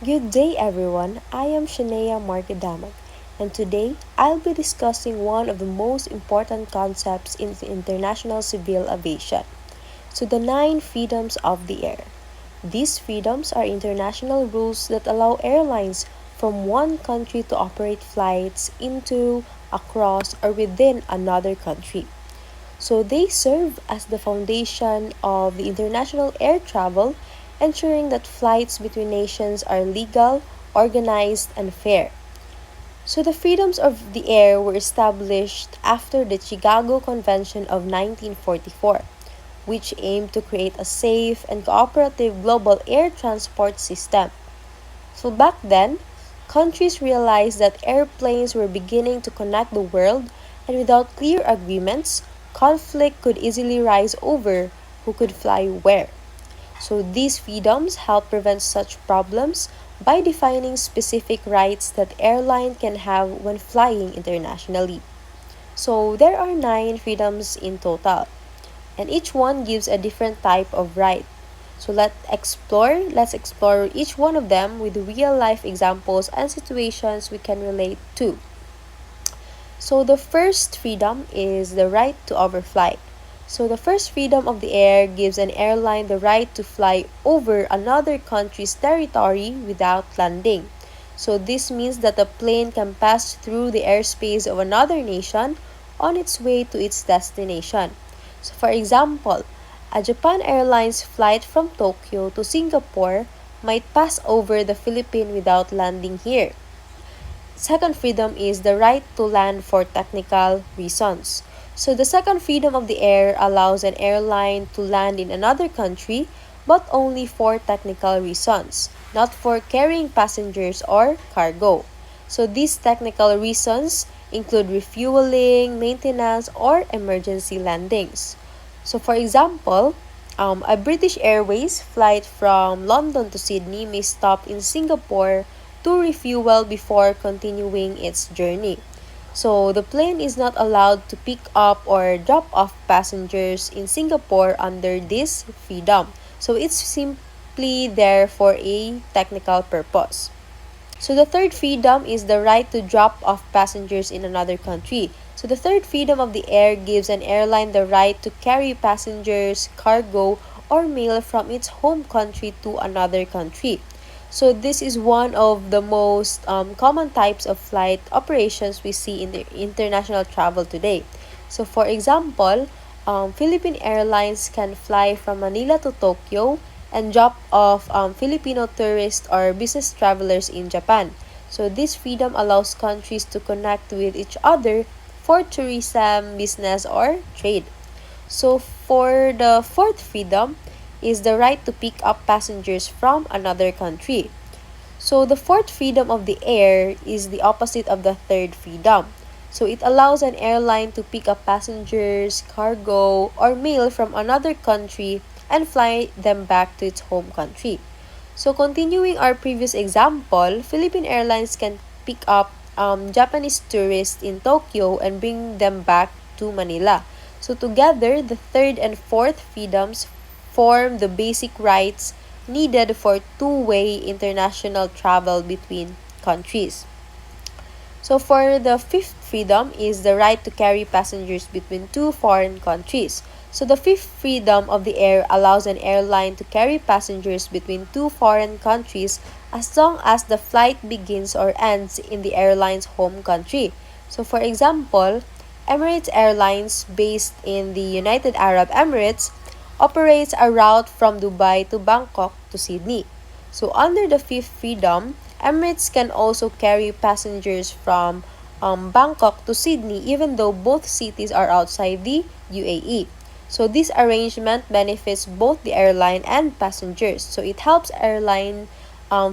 Good day, everyone. I am Shanea Marga Damag, and today I'll be discussing one of the most important concepts in the international civil aviation. So, the nine freedoms of the air. These freedoms are international rules that allow airlines from one country to operate flights into, across, or within another country. So they serve as the foundation of the international air travel, ensuring that flights between nations are legal, organized, and fair. So the freedoms of the air were established after the Chicago Convention of 1944, which aimed to create a safe and cooperative global air transport system. So back then, countries realized that airplanes were beginning to connect the world, and without clear agreements, conflict could easily rise over who could fly where. So these freedoms help prevent such problems by defining specific rights that airline can have when flying internationally. So there are nine freedoms in total, and each one gives a different type of right. So let's explore each one of them with real life examples and situations we can relate to. So the first freedom is the right to overfly. So the first freedom of the air gives an airline the right to fly over another country's territory without landing. So this means that a plane can pass through the airspace of another nation on its way to its destination. So for example, a Japan Airlines flight from Tokyo to Singapore might pass over the Philippines without landing here. Second freedom is the right to land for technical reasons. So the second freedom of the air allows an airline to land in another country, but only for technical reasons, not for carrying passengers or cargo. So these technical reasons include refueling, maintenance, or emergency landings. So for example, a British Airways flight from London to Sydney may stop in Singapore to refuel before continuing its journey. So the plane is not allowed to pick up or drop off passengers in Singapore under this freedom. So it's simply there for a technical purpose. So the third freedom is the right to drop off passengers in another country. So the third freedom of the air gives an airline the right to carry passengers, cargo, or mail from its home country to another country. So this is one of the most common types of flight operations we see in the international travel today. So for example, Philippine Airlines can fly from Manila to Tokyo and drop off Filipino tourists or business travelers in Japan. So this freedom allows countries to connect with each other for tourism, business, or trade. So for the fourth freedom is the right to pick up passengers from another country. So the fourth freedom of the air is the opposite of the third freedom. So it allows an airline to pick up passengers, cargo, or mail from another country and fly them back to its home country. So continuing our previous example, Philippine Airlines can pick up Japanese tourists in Tokyo and bring them back to Manila. So together, the third and fourth freedoms form the basic rights needed for two-way international travel between countries. So for the fifth freedom is the right to carry passengers between two foreign countries. So the fifth freedom of the air allows an airline to carry passengers between two foreign countries as long as the flight begins or ends in the airline's home country. So for example, Emirates Airlines, based in the United Arab Emirates, operates a route from Dubai to Bangkok to Sydney. So under the fifth freedom, Emirates can also carry passengers from Bangkok to Sydney even though both cities are outside the UAE. So this arrangement benefits both the airline and passengers. So it helps airline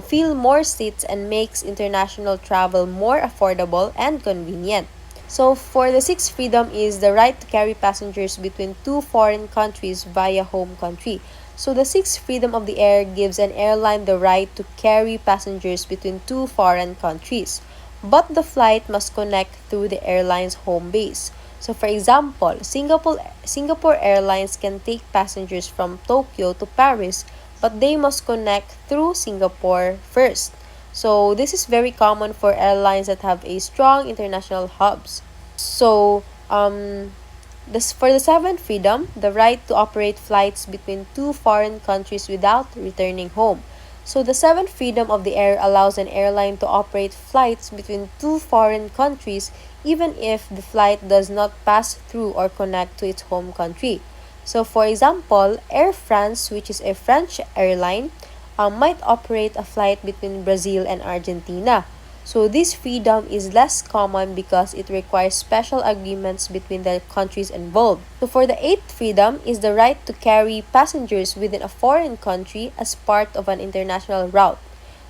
fill more seats and makes international travel more affordable and convenient. So for the sixth freedom is the right to carry passengers between two foreign countries via home country. So the sixth freedom of the air gives an airline the right to carry passengers between two foreign countries. But the flight must connect through the airline's home base. So for example, Singapore Airlines can take passengers from Tokyo to Paris, but they must connect through Singapore first. So this is very common for airlines that have a strong international hubs. So for the seventh freedom, the right to operate flights between two foreign countries without returning home. So the seventh freedom of the air allows an airline to operate flights between two foreign countries even if the flight does not pass through or connect to its home country. So for example, Air France, which is a French airline, might operate a flight between Brazil and Argentina. So this freedom is less common because it requires special agreements between the countries involved. So for the eighth freedom is the right to carry passengers within a foreign country as part of an international route.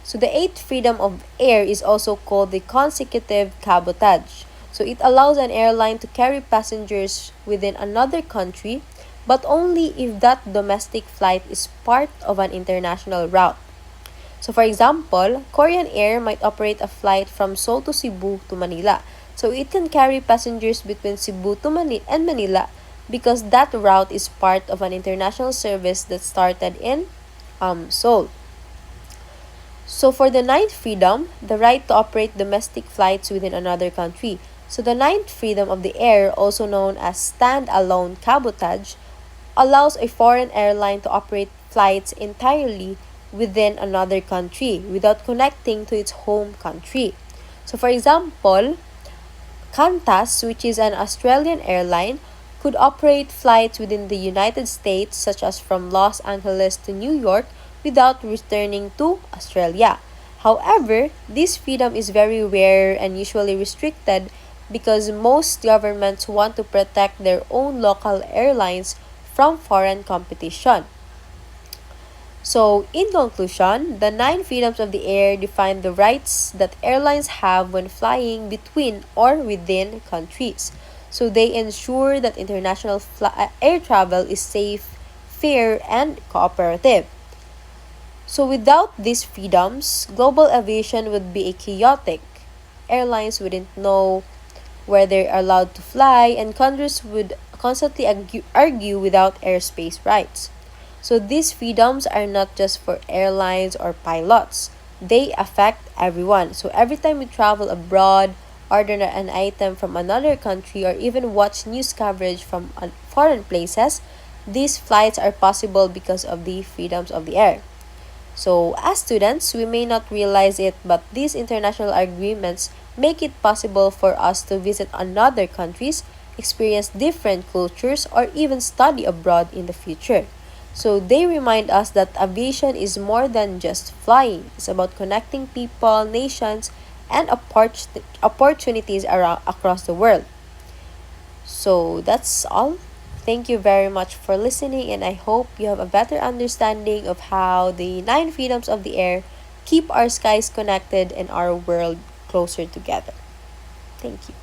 So the eighth freedom of air is also called the consecutive cabotage. So it allows an airline to carry passengers within another country, but only if that domestic flight is part of an international route. So for example, Korean Air might operate a flight from Seoul to Cebu to Manila. So it can carry passengers between Cebu to and Manila because that route is part of an international service that started in Seoul. So for the ninth freedom, the right to operate domestic flights within another country. So the ninth freedom of the air, also known as stand-alone cabotage, allows a foreign airline to operate flights entirely within another country without connecting to its home country. So for example, Qantas, which is an Australian airline, could operate flights within the United States, such as from Los Angeles to New York, without returning to Australia. However, this freedom is very rare and usually restricted because most governments want to protect their own local airlines from foreign competition. So, in conclusion, the nine freedoms of the air define the rights that airlines have when flying between or within countries. So, they ensure that international air travel is safe, fair, and cooperative. So, without these freedoms, global aviation would be a chaotic. Airlines wouldn't know where they're allowed to fly, and countries would constantly argue without airspace rights. So these freedoms are not just for airlines or pilots. They affect everyone. So every time we travel abroad, order an item from another country, or even watch news coverage from foreign places, these flights are possible because of the freedoms of the air. So, as students, we may not realize it, but these international agreements make it possible for us to visit another countries, experience different cultures, or even study abroad in the future. So, they remind us that aviation is more than just flying. It's about connecting people, nations, and opportunities around across the world. So, that's all. Thank you very much for listening, and I hope you have a better understanding of how the nine freedoms of the air keep our skies connected and our world closer together. Thank you.